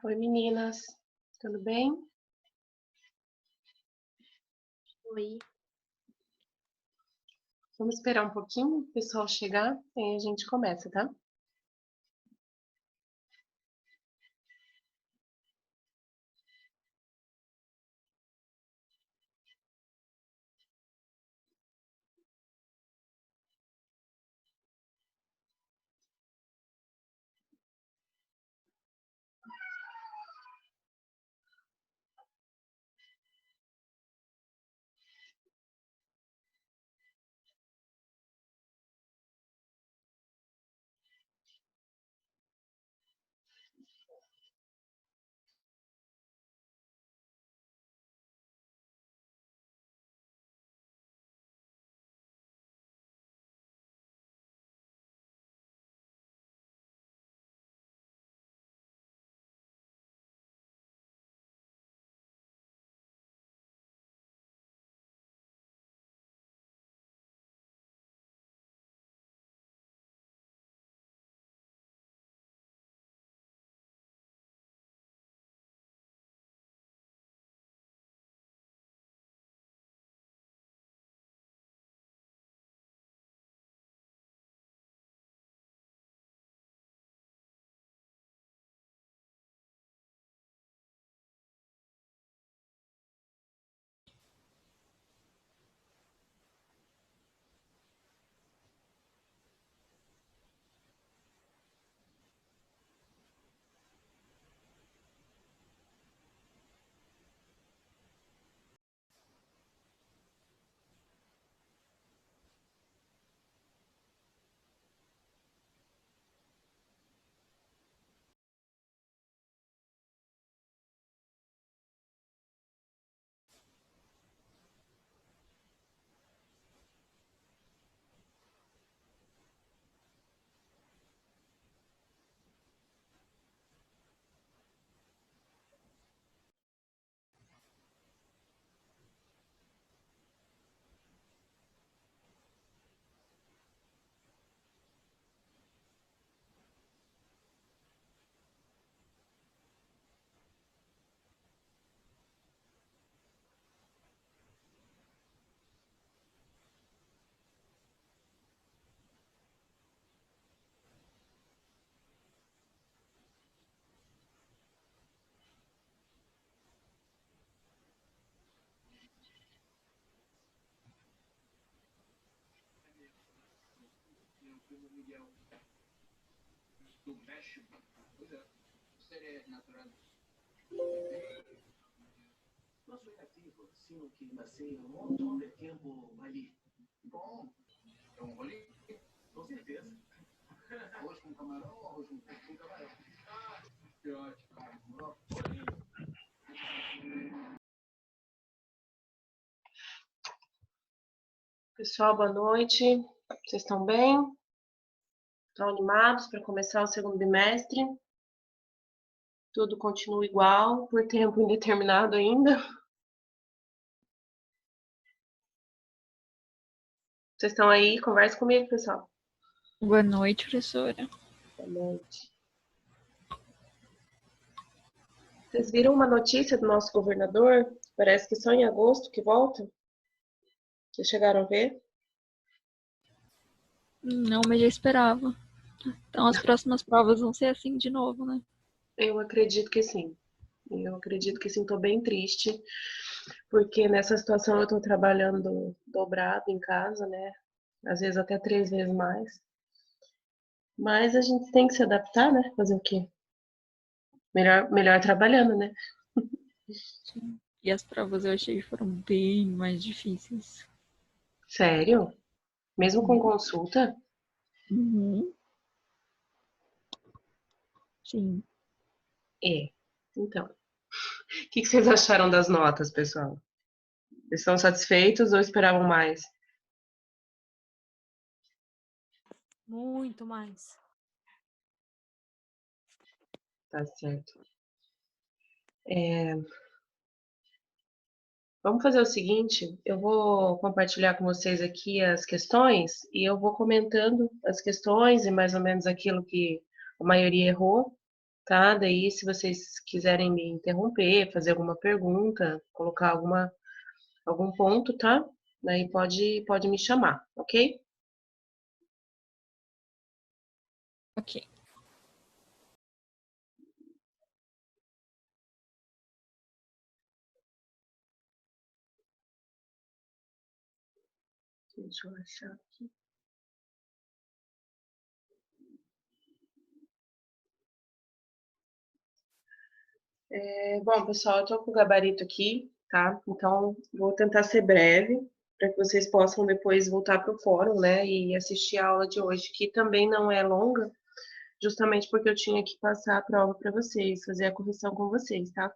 Oi, meninas, tudo bem? Oi. Vamos esperar um pouquinho o pessoal chegar, aí a gente começa, tá? Meu primo Miguel, do México. Pois é. Você é natural. Não soy nativo, sino que nací un montón de tiempo allí. Bom, é um rolinho? Com certeza. Arroz com camarão ou arroz com camarão? Ah, que ótimo, cara. Pessoal, boa noite. Vocês estão bem? Estão animados para começar o segundo bimestre? Tudo continua igual, por tempo indeterminado ainda? Vocês estão aí? Conversa comigo, pessoal. Boa noite, professora. Boa noite. Vocês viram uma notícia do nosso governador? Parece que só em agosto que volta. Vocês chegaram a ver? Não, mas já esperava. Então as próximas provas vão ser assim de novo, né? Eu acredito que sim. Eu acredito que sim, estou bem triste, porque nessa situação eu estou trabalhando dobrado em casa, né? Às vezes até 3 vezes mais. Mas a gente tem que se adaptar, né? Fazer o quê? Melhor trabalhando, né? Sim. E as provas eu achei que foram bem mais difíceis. Sério? Mesmo com consulta? Uhum. Sim. É. Então, o que vocês acharam das notas, pessoal? Vocês estão satisfeitos ou esperavam mais? Muito mais. Tá certo. Vamos fazer o seguinte, eu vou compartilhar com vocês aqui as questões e eu vou comentando as questões e mais ou menos aquilo que a maioria errou. tá? Daí, se vocês quiserem me interromper, fazer alguma pergunta, colocar algum ponto, tá? Daí pode me chamar, ok? Ok. Deixa eu achar aqui. Bom, pessoal, eu tô com o gabarito aqui, tá? Então, vou tentar ser breve, para que vocês possam depois voltar para o fórum, né? E assistir a aula de hoje, que também não é longa, justamente porque eu tinha que passar a prova para vocês, fazer a correção com vocês, tá?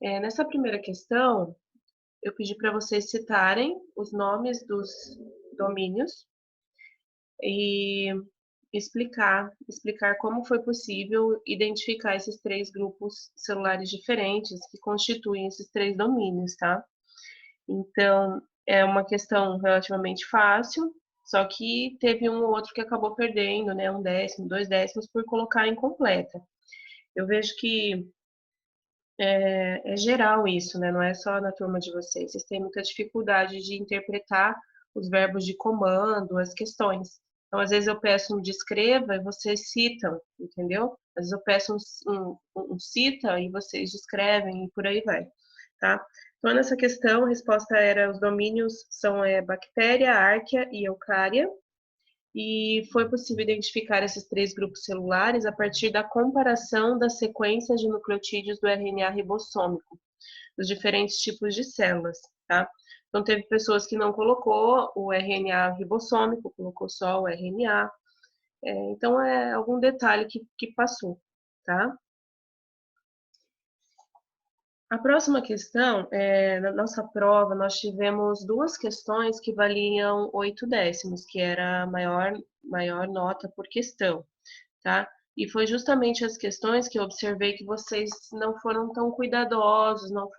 Nessa primeira questão, eu pedi para vocês citarem os nomes dos domínios e explicar como foi possível identificar esses três grupos celulares diferentes que constituem esses três domínios, tá? Então, é uma questão relativamente fácil, só que teve um ou outro que acabou perdendo, né? 1 décimo, 2 décimos por colocar incompleta. Eu vejo que é geral isso, né? Não é só na turma de vocês. Vocês têm muita dificuldade de interpretar os verbos de comando, as questões. Então, às vezes eu peço um descreva e vocês citam, entendeu? Às vezes eu peço um cita e vocês descrevem e por aí vai, tá? Então, nessa questão, a resposta era os domínios são bactéria, árquea e eucária. E foi possível identificar esses três grupos celulares a partir da comparação das sequências de nucleotídeos do RNA ribossômico, dos diferentes tipos de células, tá? Então, teve pessoas que não colocou o RNA ribossômico, colocou só o RNA. Então, é algum detalhe que passou, tá? A próxima questão, na nossa prova, nós tivemos duas questões que valiam 8 décimos, que era a maior nota por questão, tá? E foi justamente as questões que eu observei que vocês não foram tão cuidadosos, não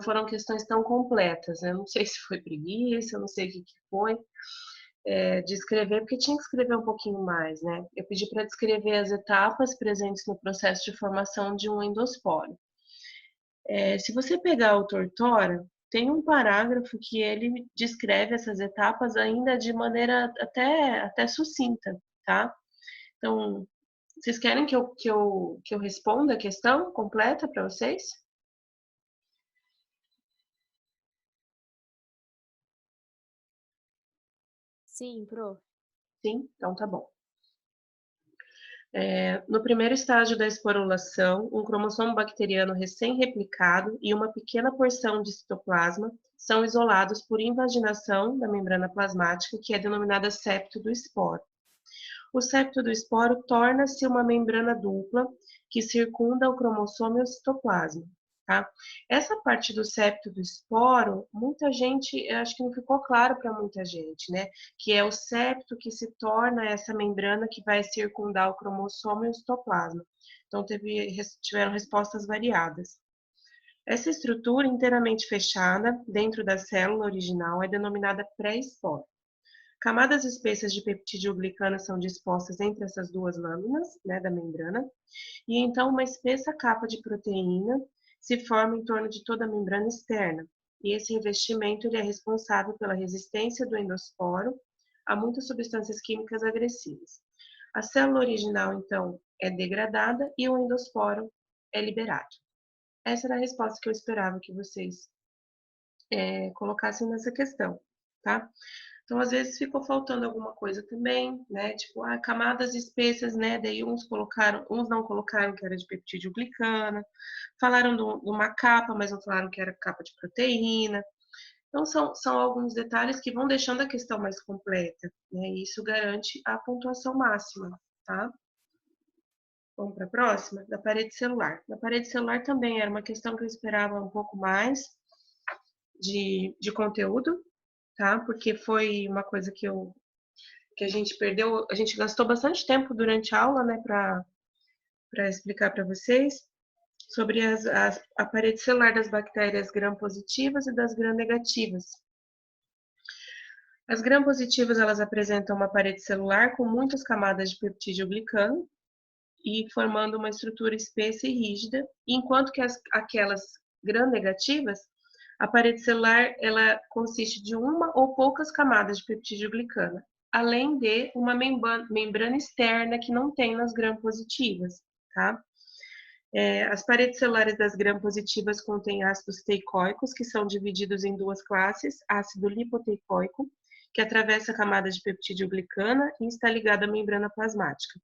foram questões tão completas, né? Não sei se foi preguiça, não sei o que foi, de escrever, porque tinha que escrever um pouquinho mais, né? Eu pedi para descrever as etapas presentes no processo de formação de um endosporo. Se você pegar o Tortora, tem um parágrafo que ele descreve essas etapas ainda de maneira até sucinta, tá? Então, vocês querem que eu responda a questão completa para vocês? Sim, pro. Sim? Então tá bom. No primeiro estágio da esporulação, um cromossomo bacteriano recém-replicado e uma pequena porção de citoplasma são isolados por invaginação da membrana plasmática, que é denominada septo do esporo. O septo do esporo torna-se uma membrana dupla que circunda o cromossomo e o citoplasma. Tá? Essa parte do septo do esporo, muita gente, eu acho que não ficou claro para muita gente, né? Que é o septo que se torna essa membrana que vai circundar o cromossomo e o citoplasma. Então, tiveram respostas variadas. Essa estrutura inteiramente fechada dentro da célula original é denominada pré-esporo. Camadas espessas de peptidoglicana são dispostas entre essas duas lâminas, né, da membrana, e então uma espessa capa de proteína se forma em torno de toda a membrana externa. E esse revestimento ele é responsável pela resistência do endosporo a muitas substâncias químicas agressivas. A célula original, então, é degradada e o endosporo é liberado. Essa era a resposta que eu esperava que vocês colocassem nessa questão, tá? Então, às vezes ficou faltando alguma coisa também, né? Tipo, camadas espessas, né? Daí uns não colocaram que era de peptidoglicana, falaram de uma capa, mas não falaram que era capa de proteína. Então, são alguns detalhes que vão deixando a questão mais completa, né? E isso garante a pontuação máxima, tá? Vamos para a próxima? Da parede celular. Na parede celular também era uma questão que eu esperava um pouco mais de conteúdo, tá? Porque foi uma coisa que a gente perdeu, a gente gastou bastante tempo durante a aula, né, para explicar para vocês sobre a parede celular das bactérias gram-positivas e das gram-negativas. As gram-positivas, elas apresentam uma parede celular com muitas camadas de peptídeo glicano, e formando uma estrutura espessa e rígida, enquanto que aquelas gram-negativas, a parede celular ela consiste de uma ou poucas camadas de peptidoglicana, além de uma membrana externa que não tem nas gram-positivas, tá? As paredes celulares das gram-positivas contêm ácidos teicoicos, que são divididos em duas classes, ácido lipoteicoico, que atravessa a camada de peptidoglicana e está ligado à membrana plasmática,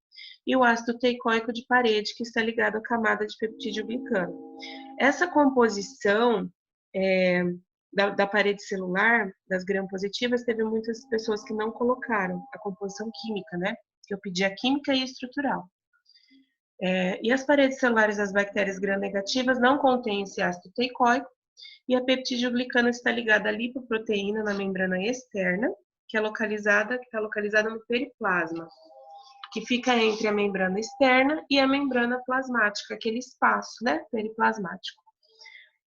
e o ácido teicoico de parede, que está ligado à camada de peptidoglicana. Essa composição da parede celular, das gram-positivas, teve muitas pessoas que não colocaram a composição química, né? Que eu pedi a química e estrutural. E as paredes celulares das bactérias gram-negativas não contêm esse ácido teicoico, e a peptidoglicana está ligada à lipoproteína na membrana externa, que está localizada no periplasma, que fica entre a membrana externa e a membrana plasmática, aquele espaço, né, periplasmático.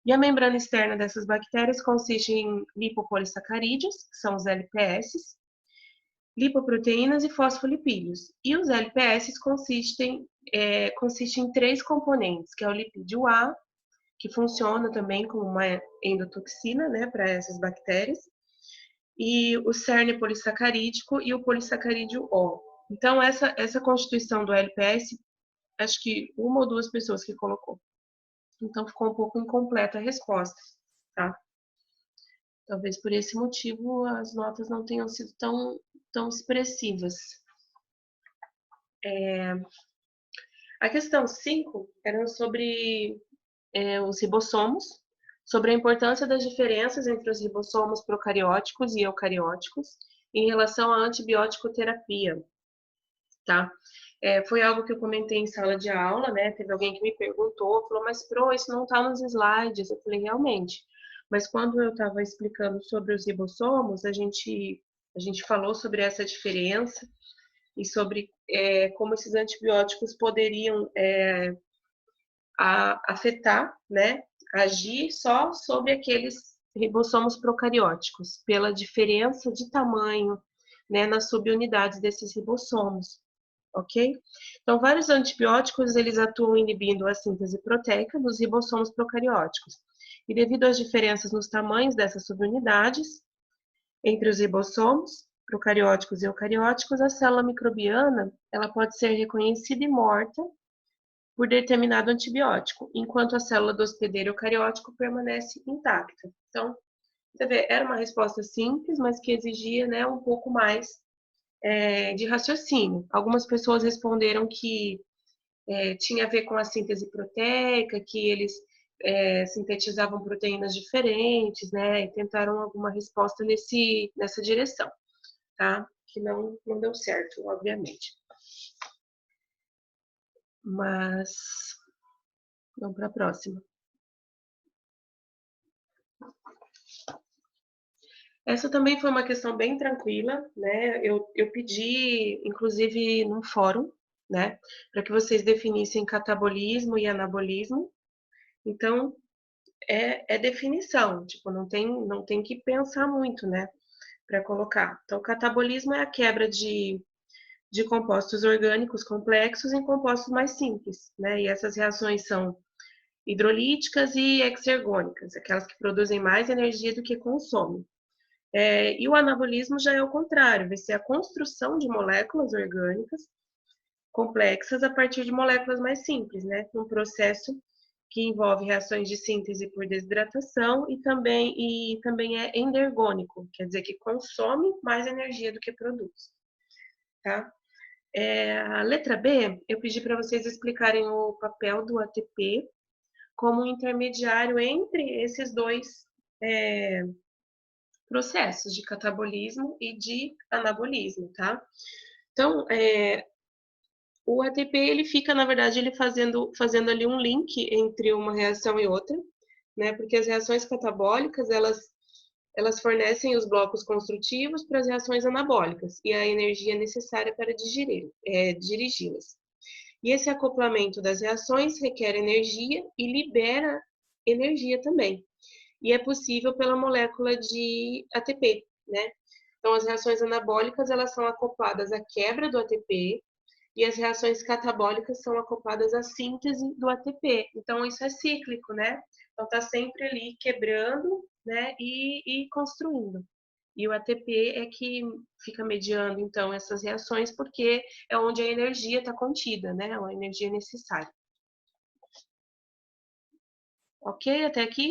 E a membrana externa dessas bactérias consiste em lipopolissacarídeos, que são os LPS, lipoproteínas e fosfolipídios. E os LPS consistem em 3 componentes, que é o lipídio A, que funciona também como uma endotoxina, né, para essas bactérias, e o cerne polissacarídico e o polissacarídeo O. Então, essa constituição do LPS, acho que uma ou duas pessoas que colocou. Então, ficou um pouco incompleta a resposta, tá? Talvez por esse motivo as notas não tenham sido tão expressivas. A questão 5 era sobre os ribossomos, sobre a importância das diferenças entre os ribossomos procarióticos e eucarióticos em relação à antibiótico-terapia, tá? Foi algo que eu comentei em sala de aula, né? Teve alguém que me perguntou, falou, mas Pro, isso não tá nos slides. Eu falei, realmente. Mas quando eu estava explicando sobre os ribossomos, a gente falou sobre essa diferença e sobre como esses antibióticos poderiam afetar, né? Agir só sobre aqueles ribossomos procarióticos, pela diferença de tamanho, né, nas subunidades desses ribossomos. Ok? Então, vários antibióticos, eles atuam inibindo a síntese proteica dos ribossomos procarióticos. E devido às diferenças nos tamanhos dessas subunidades, entre os ribossomos procarióticos e eucarióticos, a célula microbiana, ela pode ser reconhecida e morta por determinado antibiótico, enquanto a célula do hospedeiro eucariótico permanece intacta. Então, você vê, era uma resposta simples, mas que exigia, né, um pouco mais de raciocínio. Algumas pessoas responderam que tinha a ver com a síntese proteica, que eles sintetizavam proteínas diferentes, né? E tentaram alguma resposta nessa direção, tá? Que não deu certo, obviamente. Mas vamos para a próxima. Essa também foi uma questão bem tranquila, né? Eu pedi, inclusive, num fórum, né? Para que vocês definissem catabolismo e anabolismo. Então, é definição, tipo, não tem que pensar muito, né? Para colocar. Então, catabolismo é a quebra de compostos orgânicos complexos em compostos mais simples, né? E essas reações são hidrolíticas e exergônicas, aquelas que produzem mais energia do que consomem. E o anabolismo já é o contrário, vai ser a construção de moléculas orgânicas complexas a partir de moléculas mais simples, né? Um processo que envolve reações de síntese por desidratação e também é endergônico, quer dizer que consome mais energia do que produz, tá? A letra B, eu pedi para vocês explicarem o papel do ATP como um intermediário entre esses dois processos de catabolismo e de anabolismo, tá? Então, o ATP, ele fica, na verdade, ele fazendo ali um link entre uma reação e outra, né? Porque as reações catabólicas, elas fornecem os blocos construtivos para as reações anabólicas e a energia necessária para dirigi-las. E esse acoplamento das reações requer energia e libera energia também. E é possível pela molécula de ATP, né? Então, as reações anabólicas, elas são acopladas à quebra do ATP e as reações catabólicas são acopladas à síntese do ATP. Então, isso é cíclico, né? Então, está sempre ali quebrando, né, e construindo. E o ATP é que fica mediando, então, essas reações, porque é onde a energia está contida, né? A energia necessária. Ok? Até aqui?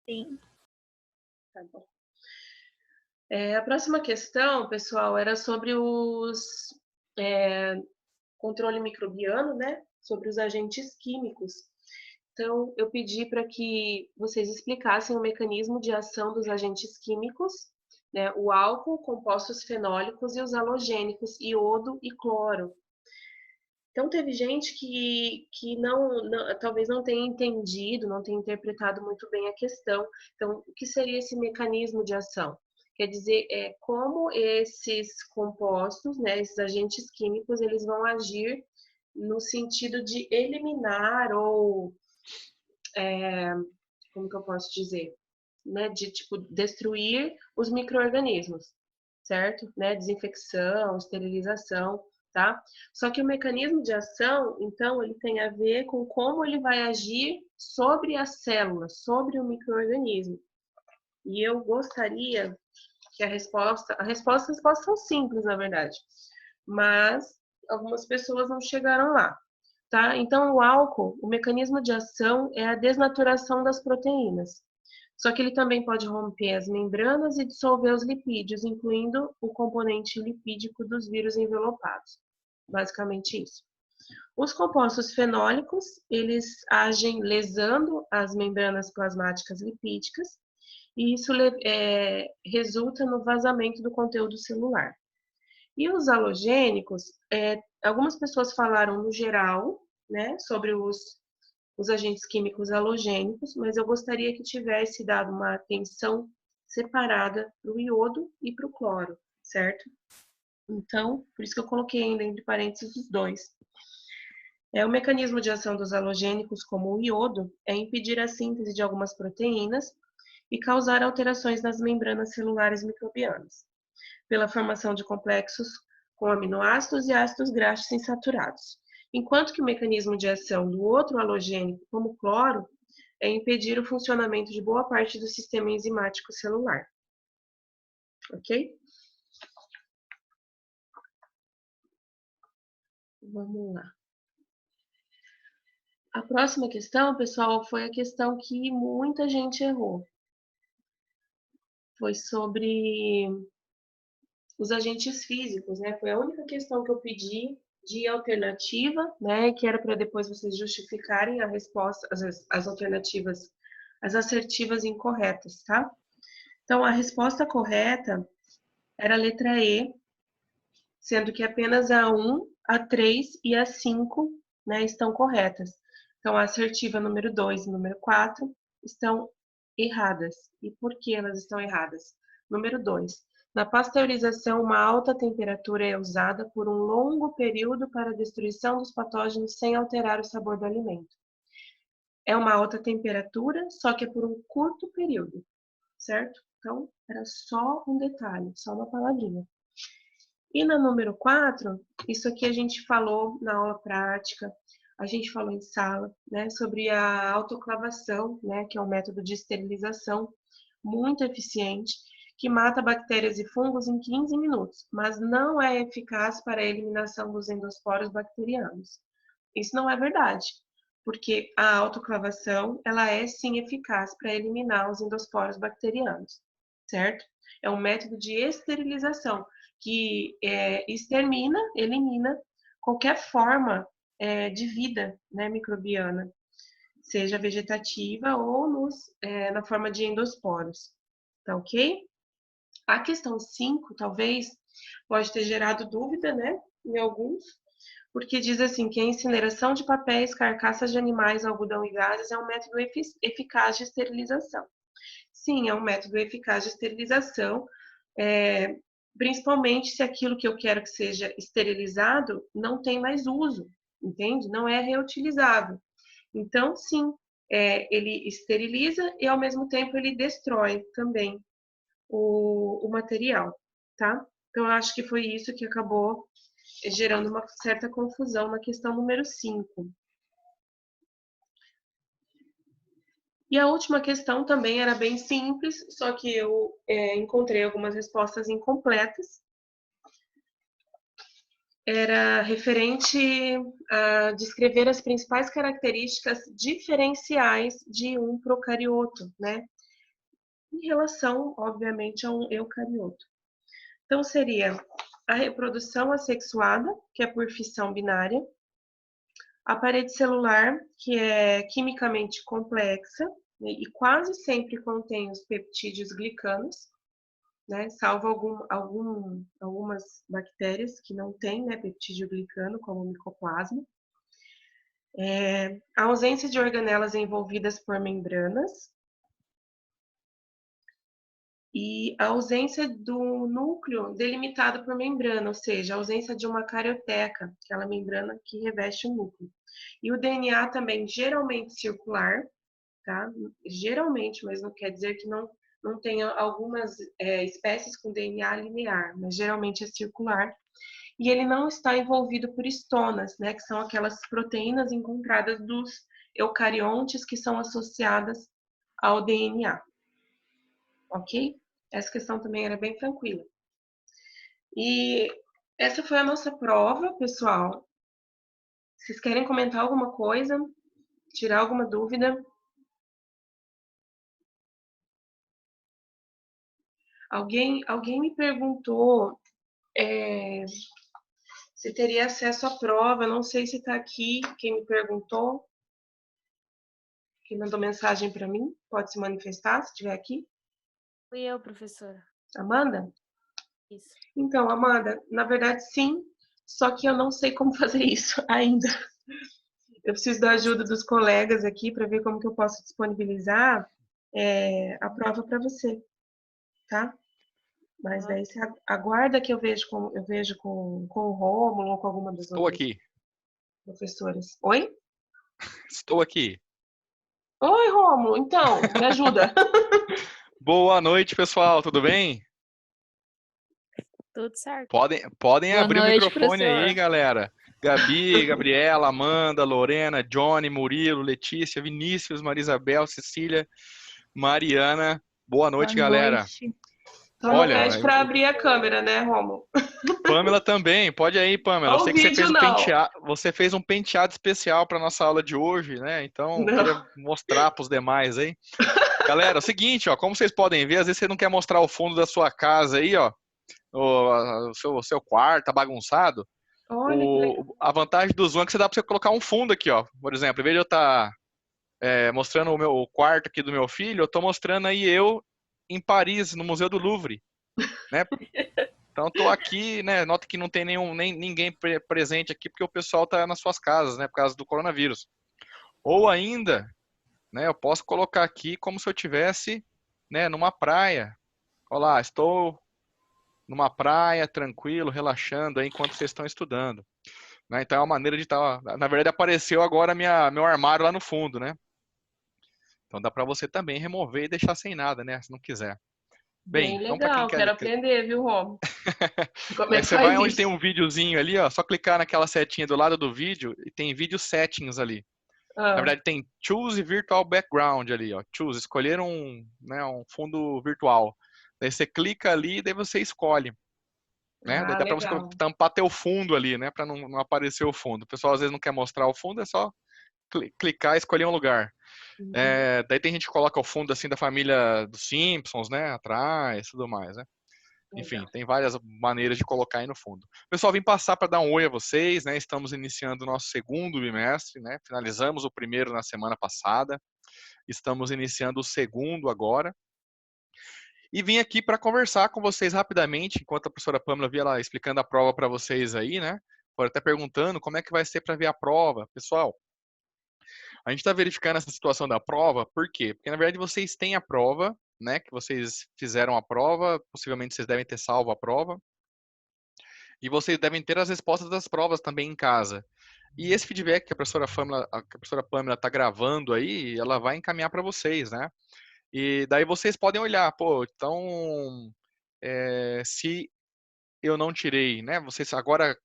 Sim. Tá bom. A próxima questão, pessoal, era sobre os controle microbiano, né? Sobre os agentes químicos. Então, eu pedi para que vocês explicassem o mecanismo de ação dos agentes químicos, né? O álcool, compostos fenólicos e os halogênicos, iodo e cloro. Então, teve gente que talvez não tenha entendido, não tenha interpretado muito bem a questão. Então, o que seria esse mecanismo de ação? Quer dizer, como esses compostos, né, esses agentes químicos, eles vão agir no sentido de eliminar ou, como que eu posso dizer? Né, de, tipo, destruir os micro-organismos, certo? Né, desinfecção, esterilização, tá? Só que o mecanismo de ação, então, ele tem a ver com como ele vai agir sobre a célula, sobre o micro-organismo. E eu gostaria que as respostas são simples, na verdade, mas algumas pessoas não chegaram lá, tá? Então, o álcool, o mecanismo de ação é a desnaturação das proteínas. Só que ele também pode romper as membranas e dissolver os lipídios, incluindo o componente lipídico dos vírus envelopados. Basicamente isso. Os compostos fenólicos, eles agem lesando as membranas plasmáticas lipídicas, e isso resulta no vazamento do conteúdo celular. E os halogênicos, algumas pessoas falaram no geral, né, sobre os agentes químicos halogênicos, mas eu gostaria que tivesse dado uma atenção separada para o iodo e para o cloro, certo? Então, por isso que eu coloquei ainda entre parênteses os dois. O mecanismo de ação dos halogênicos, como o iodo, é impedir a síntese de algumas proteínas e causar alterações nas membranas celulares microbianas, pela formação de complexos com aminoácidos e ácidos graxos insaturados. Enquanto que o mecanismo de ação do outro halogênico, como o cloro, é impedir o funcionamento de boa parte do sistema enzimático celular. Ok? Vamos lá. A próxima questão, pessoal, foi a questão que muita gente errou. Foi sobre os agentes físicos, né? Foi a única questão que eu pedi de alternativa, né? Que era para depois vocês justificarem a resposta, as alternativas, as assertivas incorretas, tá? Então, a resposta correta era a letra E, sendo que apenas a 1, a 3 e a 5, né, estão corretas. Então, a assertiva número 2 e número 4 estão erradas. E por que elas estão erradas? Número 2. Na pasteurização, uma alta temperatura é usada por um longo período para a destruição dos patógenos sem alterar o sabor do alimento. É uma alta temperatura, só que é por um curto período, certo? Então, era só um detalhe, só uma palavrinha. E na número 4, isso aqui a gente falou na aula prática, a gente falou em sala, né, sobre a autoclavação, né, que é um método de esterilização muito eficiente, que mata bactérias e fungos em 15 minutos, mas não é eficaz para a eliminação dos endosporos bacterianos. Isso não é verdade, porque a autoclavação, ela é sim eficaz para eliminar os endosporos bacterianos, certo? É um método de esterilização que elimina qualquer forma de vida, né, microbiana, seja vegetativa ou na forma de endosporos. Tá ok? A questão 5, talvez, pode ter gerado dúvida, né, em alguns, porque diz assim que a incineração de papéis, carcaças de animais, algodão e gases é um método eficaz de esterilização. Sim, é um método eficaz de esterilização, principalmente se aquilo que eu quero que seja esterilizado não tem mais uso, entende? Não é reutilizável. Então, sim, ele esteriliza e, ao mesmo tempo, ele destrói também o material, tá? Então, eu acho que foi isso que acabou gerando uma certa confusão na questão número 5. E a última questão também era bem simples, só que eu encontrei algumas respostas incompletas. Era referente a descrever as principais características diferenciais de um procarioto, né? Em relação, obviamente, a um eucarioto. Então, seria a reprodução assexuada, que é por fissão binária, a parede celular, que é quimicamente complexa, né, e quase sempre contém os peptídeos glicanos, né, salvo algumas bactérias que não têm, né, peptídeo glicano, como o micoplasma. A ausência de organelas envolvidas por membranas e a ausência do núcleo delimitado por membrana, ou seja, a ausência de uma carioteca, aquela membrana que reveste o núcleo. E o DNA também geralmente circular, tá? Geralmente, mas não quer dizer que não tenha algumas espécies com DNA linear, mas geralmente é circular. E ele não está envolvido por estonas, né? Que são aquelas proteínas encontradas dos eucariontes que são associadas ao DNA. Ok? Essa questão também era bem tranquila. E essa foi a nossa prova, pessoal. Vocês querem comentar alguma coisa? Tirar alguma dúvida? Alguém me perguntou se teria acesso à prova. Não sei se está aqui quem me perguntou, que mandou mensagem para mim. Pode se manifestar se estiver aqui. Fui eu, professora. Amanda? Isso. Então, Amanda, na verdade sim, só que eu não sei como fazer isso ainda. Eu preciso da ajuda dos colegas aqui para ver como que eu posso disponibilizar a prova para você, tá? Mas daí você aguarda que eu vejo com o Rômulo ou com alguma das Estou outras aqui. professoras. Oi? Estou aqui. Oi, Rômulo, então, me ajuda. Boa noite, pessoal. Tudo bem? Tudo certo. Podem Boa abrir o noite, microfone aí, professor. galera. Gabi, Gabriela, Amanda, Lorena, Johnny, Murilo, Letícia, Vinícius, Marisabel, Cecília, Mariana. Boa Boa noite, galera. noite. Só não Olha, pede para abrir a câmera, né, Rômulo? Pamela também. Pode aí, Pamela. Eu Ou o sei que vídeo não. você fez um penteado especial para nossa aula de hoje, né? Então, eu queria Não. mostrar para os demais aí. Galera, é o seguinte, ó, como vocês podem ver, às vezes você não quer mostrar o fundo da sua casa aí, ó, o seu quarto tá bagunçado. Olha que legal. A vantagem do Zoom é que você dá para você colocar um fundo aqui, ó. Por exemplo, em vez de eu estar mostrando o quarto aqui do meu filho, eu tô mostrando aí eu em Paris, no Museu do Louvre, né? Então, tô aqui, né? Nota que não tem ninguém presente aqui, porque o pessoal tá nas suas casas, né? Por causa do coronavírus. Ou ainda, né? Eu posso colocar aqui como se eu tivesse, né? Numa praia. Olha lá, estou numa praia, tranquilo, relaxando aí enquanto vocês estão estudando. Né? Então é uma maneira de estar. Na verdade, apareceu agora meu armário lá no fundo, né? Então dá para você também remover e deixar sem nada, né? Se não quiser. Bem, Bem então para quem legal, quer. quero aprender, viu, Rômulo? Como é Aí que você vai faz onde tem isso? um videozinho ali, ó, só clicar naquela setinha do lado do vídeo e tem vídeo settings ali. Na Ah, verdade, tem Choose Virtual Background ali, ó. Choose, escolher um fundo virtual. Daí você clica ali e daí você escolhe. Né? Daí dá para você legal. tampar teu fundo ali, né? Para não aparecer o fundo. O pessoal às vezes não quer mostrar o fundo, é só clicar e escolher um lugar. Uhum. Daí tem gente que coloca o fundo assim da família dos Simpsons, né? Atrás, tudo mais, né? Enfim, Legal. tem várias maneiras de colocar aí no fundo. Pessoal, vim passar para dar um oi a vocês, né? Estamos iniciando o nosso segundo bimestre, né? Finalizamos o primeiro na semana passada. Estamos iniciando o segundo agora. E vim aqui para conversar com vocês rapidamente, enquanto a professora Pamela via lá explicando a prova para vocês aí, né? Pode até perguntando como é que vai ser para ver a prova. Pessoal, a gente está verificando essa situação da prova, por quê? Porque na verdade vocês têm a prova, né? Que vocês fizeram a prova, possivelmente vocês devem ter salvo a prova. E vocês devem ter as respostas das provas também em casa. E esse feedback que a professora Pamela está gravando aí, ela vai encaminhar para vocês, né? E daí vocês podem olhar, pô, então se eu não tirei, né? Vocês agora,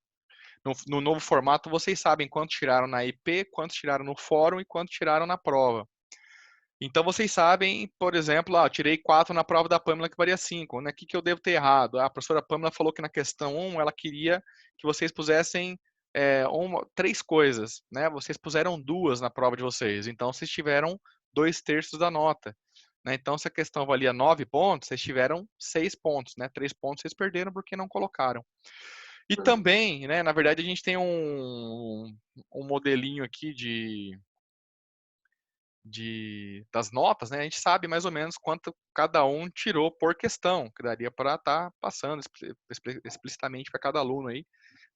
no novo formato, vocês sabem quanto tiraram na IP, quanto tiraram no fórum e quanto tiraram na prova. Então, vocês sabem, por exemplo, eu tirei 4 na prova da Pâmela, que valia 5. Né? O que eu devo ter errado? A professora Pâmela falou que na questão 1, ela queria que vocês pusessem 3 coisas. Né? Vocês puseram 2 na prova de vocês. Então, vocês tiveram 2/3 da nota. Né? Então, se a questão valia 9 pontos, vocês tiveram 6 pontos. Né? 3 pontos vocês perderam porque não colocaram. E também, né, na verdade, a gente tem um modelinho aqui das notas, né? A gente sabe mais ou menos quanto cada um tirou por questão, que daria para estar passando explicitamente para cada aluno aí,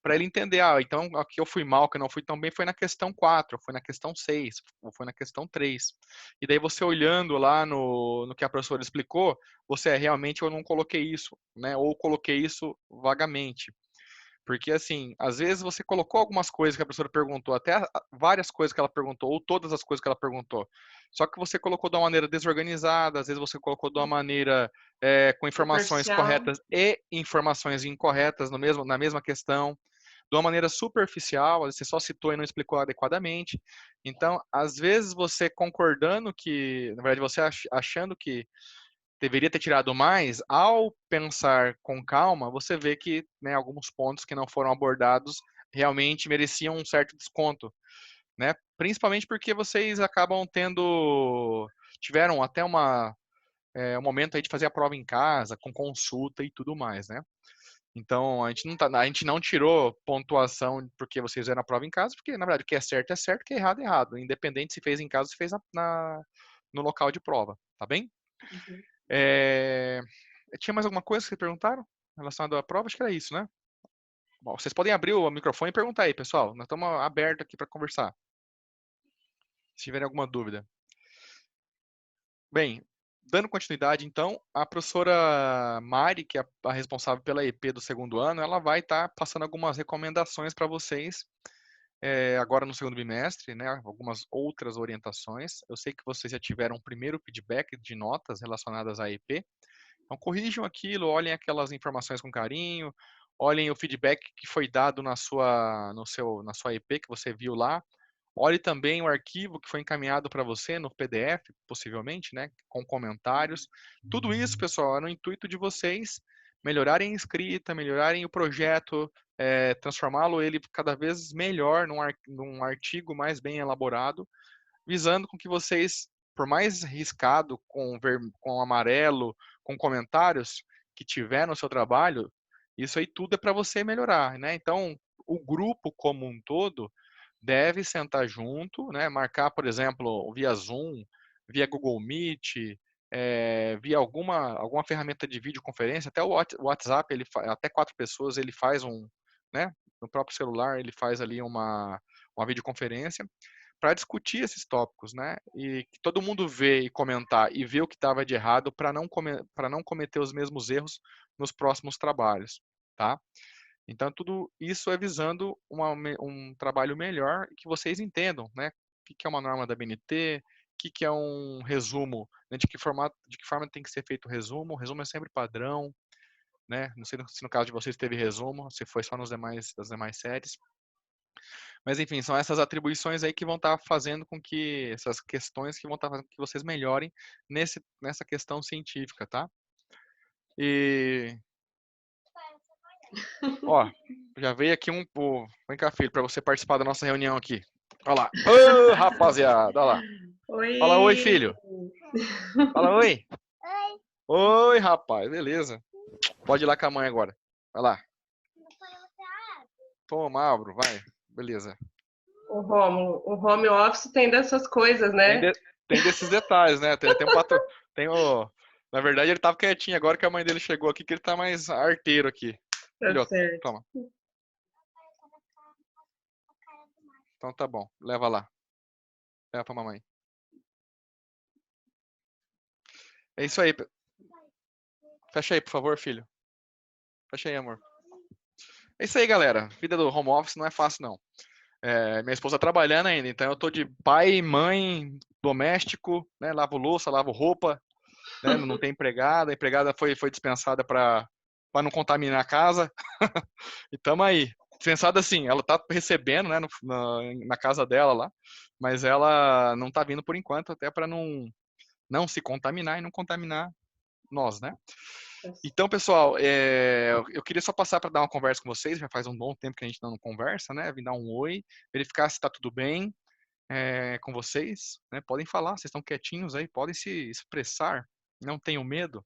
para ele entender, então aqui eu fui mal, que eu não fui tão bem, foi na questão 4, foi na questão 6, ou foi na questão 3. E daí você olhando lá no que a professora explicou, você realmente eu não coloquei isso, né? Ou coloquei isso vagamente. Porque, assim, às vezes você colocou algumas coisas que a professora perguntou, até várias coisas que ela perguntou, ou todas as coisas que ela perguntou. Só que você colocou de uma maneira desorganizada, às vezes você colocou de uma maneira com informações Superficial. corretas e informações incorretas na mesma questão, de uma maneira superficial, você só citou e não explicou adequadamente. Então, às vezes você concordando que, na verdade, você achando que deveria ter tirado mais, ao pensar com calma, você vê que, né, alguns pontos que não foram abordados realmente mereciam um certo desconto, né? Principalmente porque vocês acabam tiveram até um momento aí de fazer a prova em casa, com consulta e tudo mais, né? Então, a gente não tirou pontuação porque vocês fizeram a prova em casa, porque, na verdade, o que é certo, o que é errado é errado. Independente se fez em casa ou se fez no local de prova, tá bem? Uhum. Tinha mais alguma coisa que vocês perguntaram relacionado à prova? Acho que era isso, né? Bom, vocês podem abrir o microfone e perguntar aí, pessoal. Nós estamos abertos aqui para conversar. Se tiverem alguma dúvida. Bem, dando continuidade, então, a professora Mari, que é a responsável pela EP do segundo ano, ela vai estar passando algumas recomendações para vocês agora no segundo bimestre, né? Algumas outras orientações. Eu sei que vocês já tiveram um primeiro feedback de notas relacionadas à EP. Então, corrijam aquilo, olhem aquelas informações com carinho, olhem o feedback que foi dado na sua EP que você viu lá. Olhe também o arquivo que foi encaminhado para você no PDF, possivelmente, né, com comentários. Tudo isso, pessoal, é no intuito de vocês melhorarem a escrita, melhorarem o projeto, transformá-lo ele cada vez melhor num artigo mais bem elaborado, visando com que vocês, por mais riscado com amarelo, com comentários que tiver no seu trabalho, isso aí tudo é para você melhorar, né? Então, o grupo como um todo deve sentar junto, né? Marcar, por exemplo, via Zoom, via Google Meet, via alguma ferramenta de videoconferência, até o WhatsApp, até 4 pessoas, ele faz né? No próprio celular, ele faz ali uma videoconferência para discutir esses tópicos, né? E que todo mundo vê e comentar e vê o que estava de errado para não cometer os mesmos erros nos próximos trabalhos, tá? Então, tudo isso é visando um trabalho melhor que vocês entendam, né? O que é uma norma da BNT, o que é um resumo, né? de que forma tem que ser feito o resumo. O resumo é sempre padrão, né? Não sei se no caso de vocês teve resumo, se foi só das demais séries. Mas, enfim, são essas atribuições aí que vão estar fazendo com que, essas questões que vão estar fazendo com que vocês melhorem nessa questão científica, tá? E, ó, já veio aqui vem cá, filho, para você participar da nossa reunião aqui. Olha lá. Ô, rapaziada, olha lá. Oi! Fala oi, filho. Fala oi. Oi, rapaz, beleza. Pode ir lá com a mãe agora. Vai lá. Toma, abro, vai. Beleza. O Rômulo, o home office tem dessas coisas, né? Tem desses detalhes, né? Na verdade, ele tava quietinho agora que a mãe dele chegou aqui, que ele tá mais arteiro aqui. Tá Filhote, certo. toma. Então tá bom, leva lá. Leva pra mamãe. É isso aí. Fecha aí, por favor, filho. Fecha aí, amor. É isso aí, galera. Vida do home office não é fácil, não. Minha esposa trabalhando ainda, então eu tô de pai, mãe, doméstico, né? Lavo louça, lavo roupa, né? Não tem empregada. A empregada foi dispensada para não contaminar a casa. E tamo aí. Pensado assim, ela tá recebendo, né, na casa dela lá, mas ela não tá vindo por enquanto, até para não se contaminar e não contaminar nós, né? Então, pessoal, eu queria só passar para dar uma conversa com vocês, já faz um bom tempo que a gente não conversa, né? Vim dar um oi, verificar se está tudo bem com vocês, né? Podem falar, vocês estão quietinhos aí, podem se expressar, não tenham medo.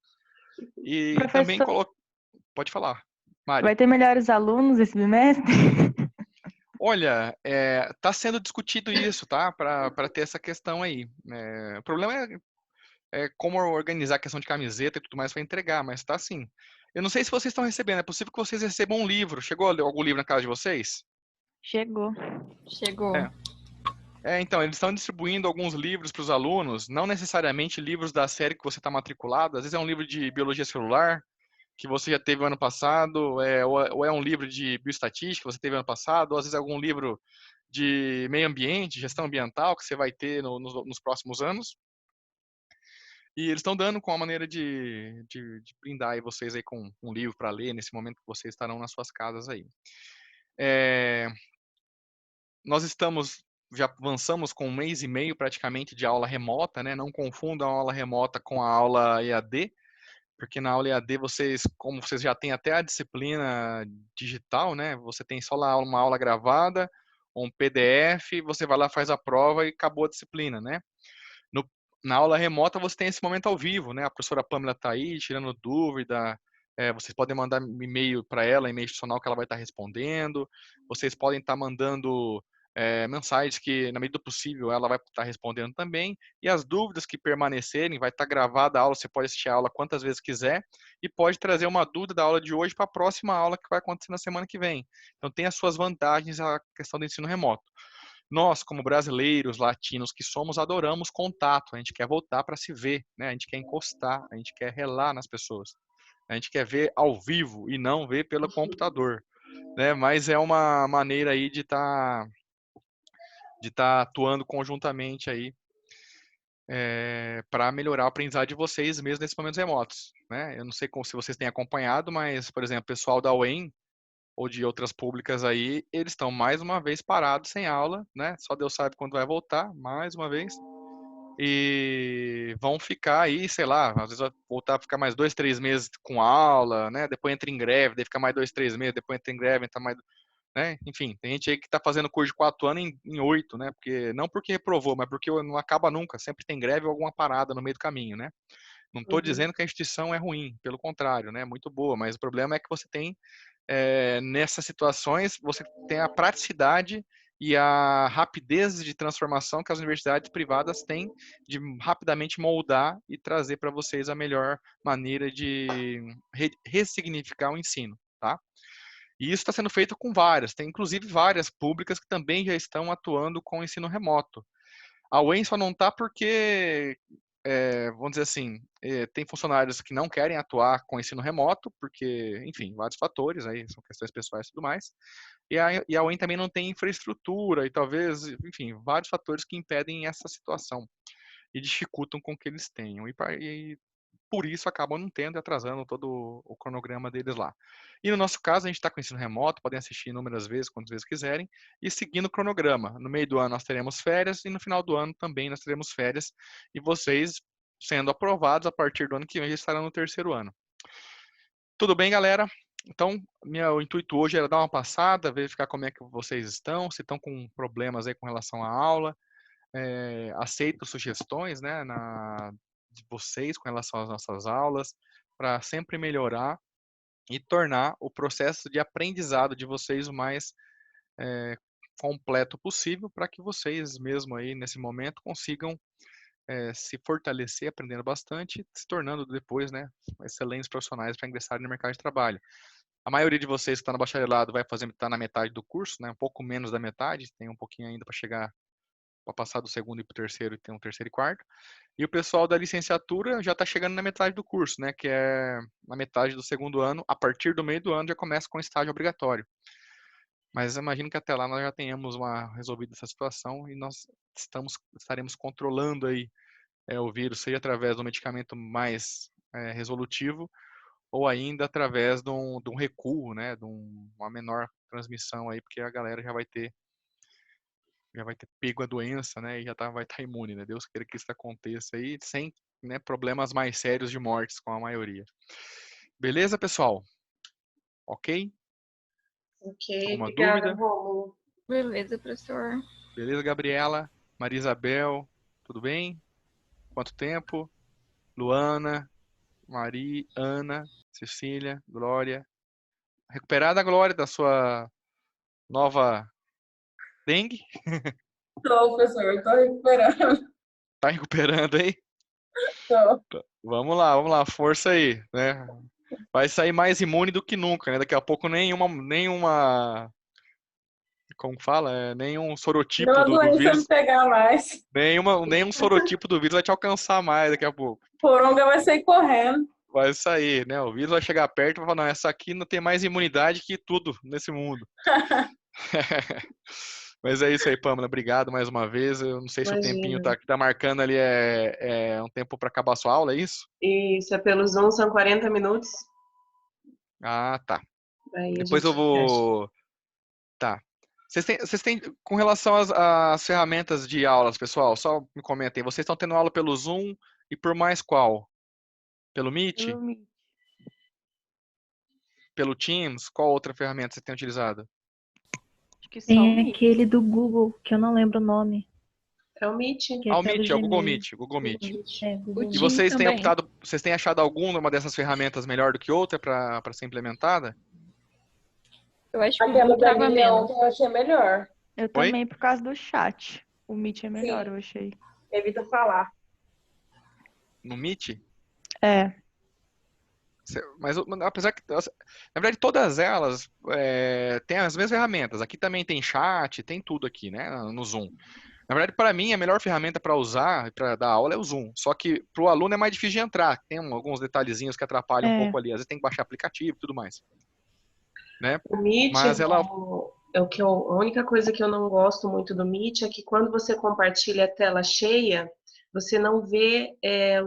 E também Professor, pode falar, Mari. vai ter melhores alunos esse bimestre? Olha, tá sendo discutido isso, tá? Para ter essa questão aí. O problema é como organizar a questão de camiseta e tudo mais para entregar, mas tá assim. Eu não sei se vocês estão recebendo, é possível que vocês recebam um livro. Chegou algum livro na casa de vocês? Chegou. Chegou. Então, eles estão distribuindo alguns livros para os alunos, não necessariamente livros da série que você está matriculado, às vezes é um livro de biologia celular, que você já teve ano passado, ou é um livro de bioestatística que você teve ano passado, ou às vezes é algum livro de meio ambiente, gestão ambiental, que você vai ter nos próximos anos. E eles estão dando com a maneira de brindar aí vocês aí com um livro para ler nesse momento que vocês estarão nas suas casas aí. Nós já avançamos com 1 mês e meio praticamente de aula remota, né? Não confundam a aula remota com a aula EAD, porque na aula EAD como vocês já têm até a disciplina digital, né? Você tem só lá uma aula gravada, um PDF, você vai lá, faz a prova e acabou a disciplina, né? Na aula remota você tem esse momento ao vivo, né? A professora Pamela está aí, tirando dúvida. Vocês podem mandar e-mail para ela, e-mail institucional que ela vai estar respondendo. Vocês podem estar mandando mensagens que, na medida do possível, ela vai estar respondendo também. E as dúvidas que permanecerem, vai estar gravada a aula, você pode assistir a aula quantas vezes quiser e pode trazer uma dúvida da aula de hoje para a próxima aula que vai acontecer na semana que vem. Então, tem as suas vantagens a questão do ensino remoto. Nós, como brasileiros, latinos que somos, adoramos contato. A gente quer voltar para se ver, né? A gente quer encostar, a gente quer relar nas pessoas. A gente quer ver ao vivo e não ver pelo computador, né? Mas é uma maneira aí de tá atuando conjuntamente aí para melhorar o aprendizado de vocês mesmo nesses momentos remotos, né? Eu não sei se vocês têm acompanhado, mas, por exemplo, o pessoal da UEM ou de outras públicas aí, eles estão mais uma vez parados sem aula, né? Só Deus sabe quando vai voltar, mais uma vez. E vão ficar aí, sei lá, às vezes vai voltar a ficar mais 2, 3 meses com aula, né? Depois entra em greve, daí fica mais 2, 3 meses, depois entra em greve, entra mais, né? Enfim, tem gente aí que está fazendo curso de 4 anos em 8, né? Não porque reprovou, mas porque não acaba nunca, sempre tem greve ou alguma parada no meio do caminho, né? Não estou dizendo que a instituição é ruim, pelo contrário, né? Muito boa, mas o problema é que você tem nessas situações, você tem a praticidade e a rapidez de transformação que as universidades privadas têm de rapidamente moldar e trazer para vocês a melhor maneira de ressignificar o ensino, tá? E isso está sendo feito com várias, tem inclusive várias públicas que também já estão atuando com o ensino remoto. A UEM só não está porque, vamos dizer assim, tem funcionários que não querem atuar com ensino remoto, porque, enfim, vários fatores, aí são questões pessoais e tudo mais. E a UEM também não tem infraestrutura e talvez, enfim, vários fatores que impedem essa situação e dificultam com que eles tenham. E por isso acabam não tendo e atrasando todo o cronograma deles lá. E no nosso caso, a gente está com ensino remoto, podem assistir inúmeras vezes, quantas vezes quiserem, e seguindo o cronograma. No meio do ano nós teremos férias e no final do ano também nós teremos férias, e vocês, sendo aprovados, a partir do ano que vem, já estarão no terceiro ano. Tudo bem, galera? Então, meu intuito hoje era dar uma passada, verificar como é que vocês estão, se estão com problemas aí com relação à aula. Aceito sugestões, né, de vocês com relação às nossas aulas, para sempre melhorar e tornar o processo de aprendizado de vocês o mais completo possível, para que vocês mesmo aí nesse momento consigam se fortalecer, aprendendo bastante, se tornando depois, né, excelentes profissionais para ingressarem no mercado de trabalho. A maioria de vocês que está no bacharelado vai estar na metade do curso, né, um pouco menos da metade, tem um pouquinho ainda para chegar, para passar do segundo e para o terceiro e ter um terceiro e quarto. E o pessoal da licenciatura já está chegando na metade do curso, né? Que é na metade do segundo ano. A partir do meio do ano já começa com estágio obrigatório. Mas eu imagino que até lá nós já tenhamos resolvido essa situação e nós estaremos controlando aí o vírus, seja através do medicamento mais resolutivo ou ainda através de um recuo, né, uma menor transmissão aí, porque a galera já vai ter pego a doença, né, e vai estar imune, né? Deus queira que isso aconteça aí sem, né, problemas mais sérios de mortes com a maioria. Beleza, pessoal? Ok? Ok, Alguma obrigada, dúvida? Rômulo. Beleza, professor. Beleza, Gabriela? Maria Isabel, tudo bem? Quanto tempo? Luana, Mari, Ana, Cecília, Glória. Recuperada, Glória, da sua nova dengue? Tô, professor, tô recuperando. Tá recuperando aí? Tô. Vamos lá, força aí, né? Vai sair mais imune do que nunca, né? Daqui a pouco nenhuma, como fala? Nenhum sorotipo Não, a do doença me vírus, pegar mais. nenhum sorotipo do vírus vai te alcançar mais daqui a pouco. Coronga vai sair correndo. Vai sair, né? O vírus vai chegar perto e vai falar, não, essa aqui não tem mais imunidade que tudo nesse mundo. Mas é isso aí, Pâmela. Obrigado mais uma vez. Eu não sei se o tempinho Imagina. que tá marcando ali é um tempo para acabar a sua aula, é isso? Isso é pelo Zoom, são 40 minutos. Ah, tá. Aí a Depois eu gente fecha. vou. Tá. Vocês têm, com relação às ferramentas de aulas, pessoal, só me comentem. Vocês estão tendo aula pelo Zoom e por mais qual? Pelo Meet? Pelo Meet. Pelo Teams? Qual outra ferramenta vocês têm utilizado? Acho que só o Tem Meet. aquele do Google, que eu não lembro o nome, É o Meet. que é Ah, o pelo Meet, é o Google Gmail. Meet. Google Meet. É, O Google E Meet. Teams também. vocês têm achado alguma dessas ferramentas melhor do que outra para ser implementada? Eu acho que o Aquela Zoom da trava Lilian menos. ontem eu achei melhor. Eu Oi? também, por causa do chat. O Meet é melhor, Sim. eu achei. Evita falar. No Meet? É, Mas apesar que, na verdade, todas elas têm as mesmas ferramentas. Aqui também tem chat, tem tudo aqui, né, no Zoom. Na verdade, para mim, a melhor ferramenta para usar, para dar aula, é o Zoom. Só que para o aluno é mais difícil de entrar. Tem alguns detalhezinhos que atrapalham um é. pouco ali. Às vezes tem que baixar aplicativo e tudo mais, né? O Meet, Mas ela... a única coisa que eu não gosto muito do Meet é que quando você compartilha a tela cheia, você não vê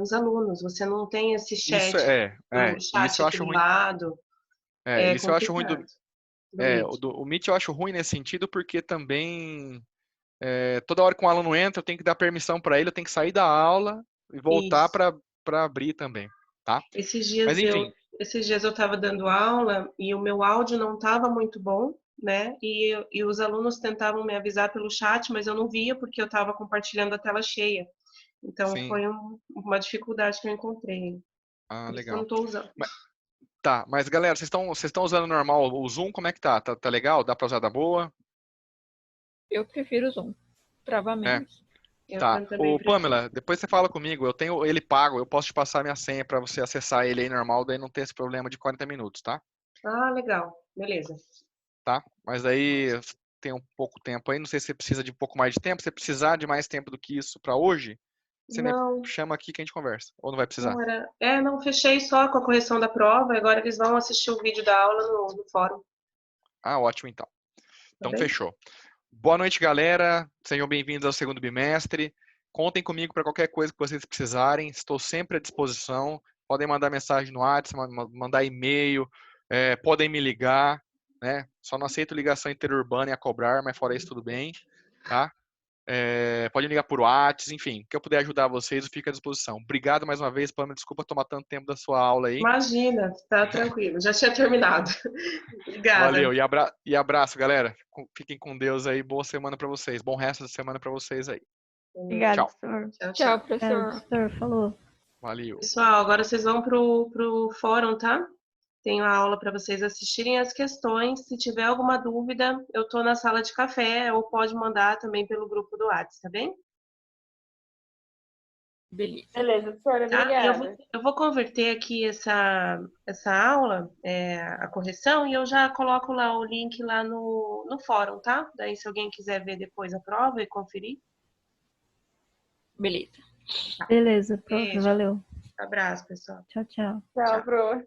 os alunos, você não tem esse Isso chat, o isso chat eu aqui acho do ruim. lado. É Isso eu acho ruim complicado do Meet. o Meet eu acho ruim nesse sentido porque também toda hora que um aluno entra, eu tenho que dar permissão para ele, eu tenho que sair da aula e voltar Isso. para abrir também, tá? Esses Mas dias eu enfim, esses dias eu estava dando aula e o meu áudio não estava muito bom, né? E os alunos tentavam me avisar pelo chat, mas eu não via porque eu estava compartilhando a tela cheia. Então sim. foi uma dificuldade que eu encontrei. Ah, Por isso que eu legal. não estou usando. Tá, mas galera, vocês estão usando normal o Zoom? Como é que tá? Tá legal? Dá pra usar da boa? Eu prefiro o Zoom. Trava É, menos. Eu tá. também Ô, prefiro. Pamela, depois você fala comigo. Eu tenho ele pago, eu posso te passar minha senha pra você acessar ele aí normal, daí não ter esse problema de 40 minutos, tá? Ah, legal. Beleza. Tá? Mas aí tem um pouco tempo aí, não sei se você precisa de um pouco mais de tempo. Se você precisar de mais tempo do que isso pra hoje, você me Não, chama aqui que a gente conversa. Ou não vai precisar? não era. Não, fechei só com a correção da prova. Agora eles vão assistir o vídeo da aula no fórum, Ah, ótimo então. tá Então bem? fechou. Boa noite, galera. Sejam bem-vindos ao segundo bimestre. Contem comigo para qualquer coisa que vocês precisarem. Estou sempre à disposição. Podem mandar mensagem no WhatsApp, mandar e-mail, podem me ligar, né? Só não aceito ligação interurbana e a cobrar, mas fora isso tudo bem, tá? Podem ligar por WhatsApp, enfim, que eu puder ajudar vocês, eu fico à disposição. Obrigado mais uma vez, Pamela. Desculpa tomar tanto tempo da sua aula aí. Imagina, tá tranquilo. Já tinha terminado. Obrigada. Valeu e abraço, galera. Fiquem com Deus aí. Boa semana para vocês. Bom resto de semana para vocês aí. Obrigada, Tchau. professor. Tchau, Tchau, tchau. É, professor. professor, falou. Valeu. Pessoal, agora vocês vão pro fórum, tá? Tenho a aula para vocês assistirem as questões. Se tiver alguma dúvida, eu tô na sala de café ou pode mandar também pelo grupo do WhatsApp, tá bem? Beleza. Beleza, professora, Tá? E obrigada. eu vou converter aqui essa aula, a correção, e eu já coloco lá o link lá no fórum, tá? Daí se alguém quiser ver depois a prova e conferir. Beleza. Beleza, prof, Beijo. valeu. Abraço, pessoal. Tchau, tchau. Tchau, pro.